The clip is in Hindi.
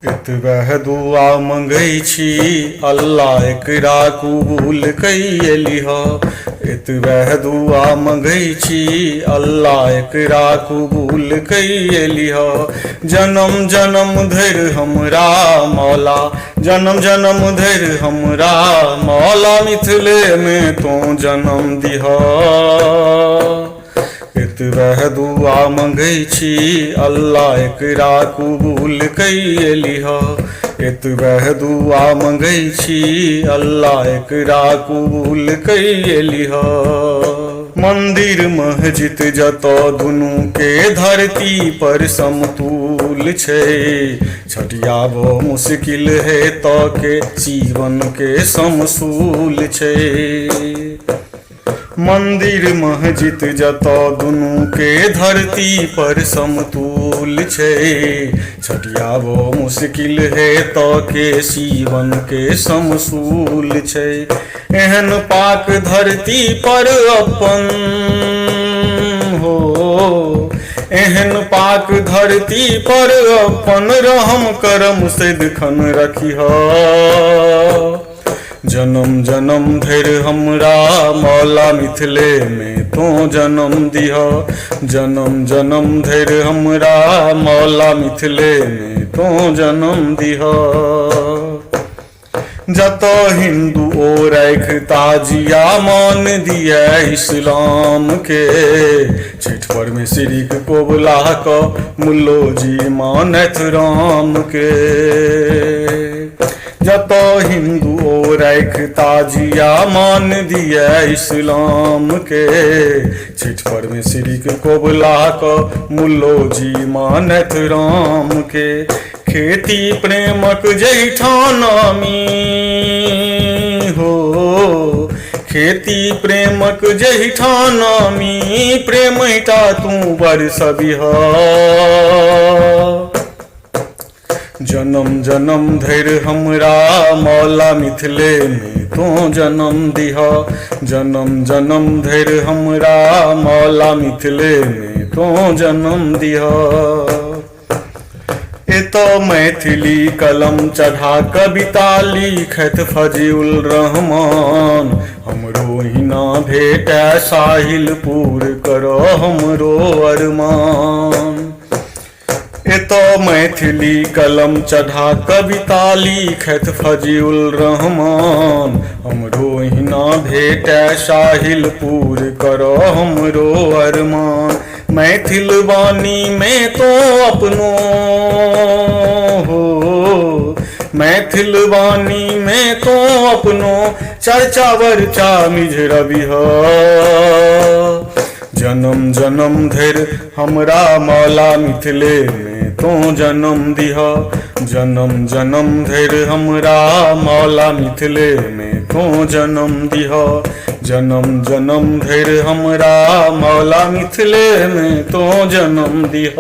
एतबे दुआ मंगै छी अल्लाह एकरा कबूल कइ लिह। एतबे दुआ मंगै छी अल्लाह एकरा कबूल कइ लिह। जन्म जन्म धरि हमरा मौला, जन्म जन्म धरि हमरा मौला, मिथिले में तू जन्म दिह। एतबे दुआ मंगै छी अल्लाह एकरा कबूल कइ लिह। एतबे दुआ मंगै छी अल्लाह एकरा कबूल कइ लिह। मंदिर मस्जिद जतऽ दुनू के धरती पर समतुल छै, छटियाबो मुश्किल है तो के जीवन के समसूल छै। मंदिर मस्जिद जतऽ दुनू के धरती पर समतुल छै, छटियाबो मुश्किल है तो के जीवन के समसूल छै। एहन पाक धरती पर अपन हो, एहन पाक धरती पर अपन रहम करम सदिखन रखिह। जन्म जन्म धरि हमरा मौला मिथिले में तू जन्म दिह। जन्म जन्म धरि हमरा मौला मिथिले में तू जन्म दिह। जतो हिंदू ओ रख ताजिया मान दिया इस्लाम के, छठ पर में सिरिक कोबला को मुल्लो जी मानत राम के। जतो हिंदू ओ रख ताजिया मान दिया इस्लाम के, छठ पर में सिरिक कोबला को मुल्लो जी मानत राम के। खेती प्रेमक जहिठानामी हो, खेती प्रेमक जहिठानामी, प्रेमहिटा तू बरसबिह। जन्म जन्म धरि हमरा मौला मिथिले में तू जन्म दिह। जन्म जन्म धरि हमरा मौला मिथिले में तू जन्म दिह। एतो मैथिली कलम चढ़ा कविता लिखत फजीउल रहमान, हमरो हिना भेटै साहिल पूर करो हमरो अरमान। एतो मैथिली कलम चढ़ा कविता लिखत फजीउल रहमान, हमरो हिना भेटै साहिल पूर करो हमरो अरमान। मैथिल वाणी में तो अपनो हो, मैथिल वाणी में तो अपनो चर्चा वर्चा मिझरबिह। जन्म जन्म धरि हमरा मौला मिथिले में तू जन्म दिह। जन्म जन्म धरि हमरा मौला मिथिले में तू जन्म दिह। जन्म जन्म धरि हमरा मौला मिथिले में तू जन्म दिह।